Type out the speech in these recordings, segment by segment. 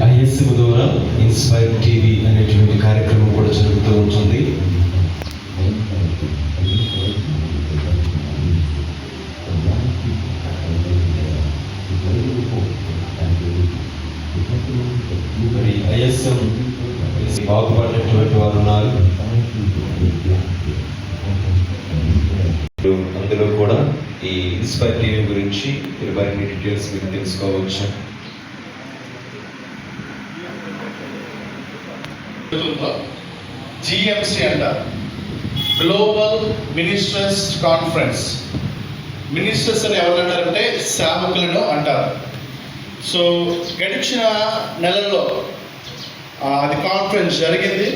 ISM ద్వారా inspire TV అనేటువంటి కార్యక్రమం కూడా జరుగుతూ ఉంటుంది. మరి ఐఎస్ఎం బాగుపడినటువంటి వారు ఉన్నారు. అందులో కూడా ఈ ఇన్స్పైర్ టీవీ గురించి మరిన్ని డీటెయిల్స్ మీరు తెలుసుకోవచ్చు. జిఎంసి అంటారు, గ్లోబల్ మినిస్టర్స్ కాన్ఫరెన్స్. మినిస్టర్స్ అని ఎవరు అంటారంటే సేవకులను అంటారు. సో గడిచిన నెలల్లో అది కాన్ఫరెన్స్ జరిగింది.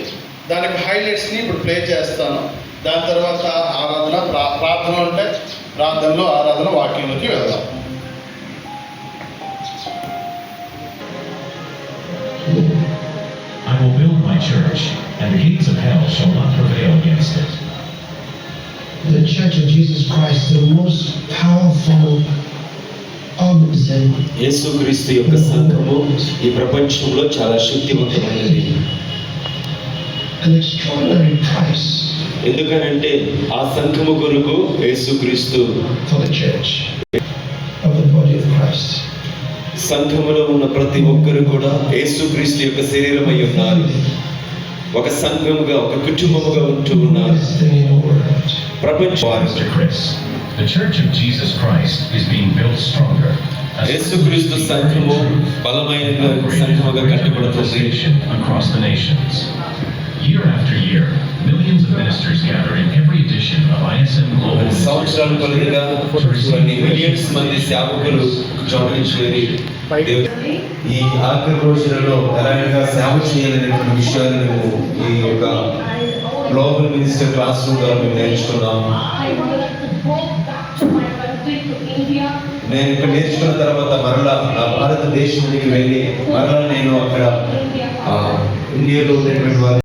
దానికి హైలైట్స్ని ఇప్పుడు ప్లే చేస్తాను. దాని తర్వాత ఆరాధన, ప్రార్థన ఉంటే ప్రార్థనలో ఆరాధన, వాక్యంలోకి వెళ్దాం. I will build my church, and the gates of hell shall not prevail against it. The Church of Jesus Christ, the most powerful organism. యేసుక్రీస్తు యొక్క సంఘము ఈ ప్రపంచంలో చాలా శక్తివంతమైనది. An extraordinary price. ఎందుకనంటే ఆ సంఘము కొరకు యేసుక్రీస్తు for the church of the body of Christ. సంఘములో ఉన్న ప్రతి ఒక్కరు కూడా యేసుక్రీస్తు యొక్క శరీరమై ఉన్నారు. ఒక సంఘముగా, ఒక కుటుంబముగా ఉంటూ ఉన్నారు. The Church of Jesus Christ is being built stronger. యేసుక్రీస్తు సంఘము బలమైన సంఘముగా కట్టబడుతుంది across the nations. Year after year, millions of ministers gather in every edition of ISM Global. సంవత్సరాల కొలదిగా కొన్ని మిలియన్స్ మంది సేవకులు జోడించేది. ఈ ఆఖరి రోజులలో ఎలాగా సేవ చేయాలనేటువంటి విషయాలు మేము ఈ యొక్క గ్లోబల్ మినిస్టర్ క్లాస్ రూమ్ ద్వారా మేము నేర్చుకున్నాము. నేను ఇక్కడ నేర్చుకున్న తర్వాత మరలా నా భారతదేశానికి వెళ్ళి మరలా నేను అక్కడ ఇండియాలో ఉన్నటువంటి వారు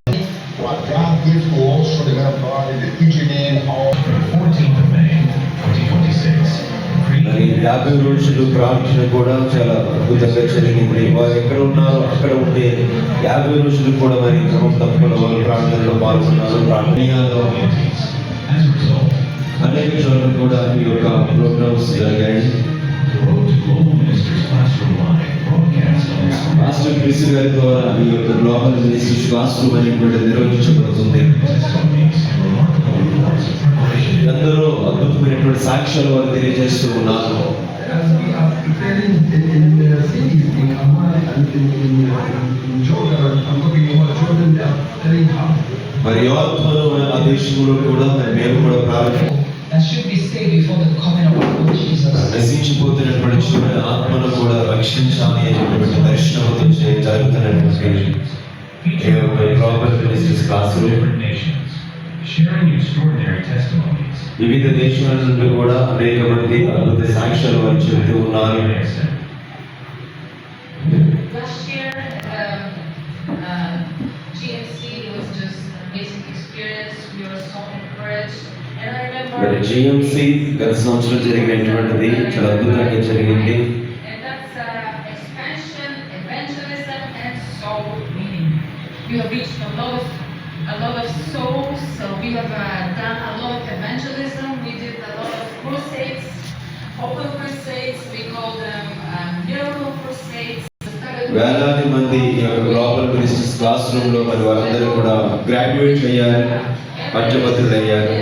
మరి 50 రోజులు ప్రార్థన కూడా చాలా అద్భుతంగా జరిగింది. వారు ఎక్కడ ఉన్నారో అక్కడ ఉంటే 50 రోజులు కూడా మరి క్రమం తప్పకుండా వాళ్ళు ప్రార్థనలో పాల్గొన్నారు. ప్రార్థనలో అనేక చోట్ల కూడా ఈ యొక్క ప్రోగ్రామ్స్ జరిగాయి. మాస్టర్ క్రిస్ గారి ద్వారా ఈ యొక్క గ్లోబల్ మినిస్ట్రీస్ క్లాస్ రూమ్ అనేటువంటి నిర్వహించబడుతుంది. అందరూ అద్భుతమైనటువంటి సాక్ష్యాలు వారు తెలియజేస్తూ ఉన్నారు. మరి యోర్దాను ఆ దేశంలో కూడా మేము కూడా ప్రారంభించాము. నశించిపోతున్నటువంటి చివరి ఆత్మను కూడా రక్షించాలి అనేటువంటి దర్శనంతో జరుగుతున్నటువంటి గ్లోబల్ మినిస్ట్రీస్ క్లాస్ రూమ్ వివిధ దేశాల నుండి కూడా అనేక మంది అద్భుత సాక్ష్యాలు వారు చెబుతూ ఉన్నారు. మరి జిఎంసి గత సంవత్సరం జరిగినటువంటిది చాలా అద్భుతంగా జరిగింది. A lot of souls, so we have done a lot of evangelism. We did a lot of crusades, open crusades. We call them miracle crusades. వేలాది మంది ఈ యొక్క గ్లోబల్ మినిస్ట్రీస్ క్లాస్ రూమ్ లో మరి వారందరూ కూడా గ్రాడ్యుయేట్ అయ్యారు, పట్టభద్రులు అయ్యారు.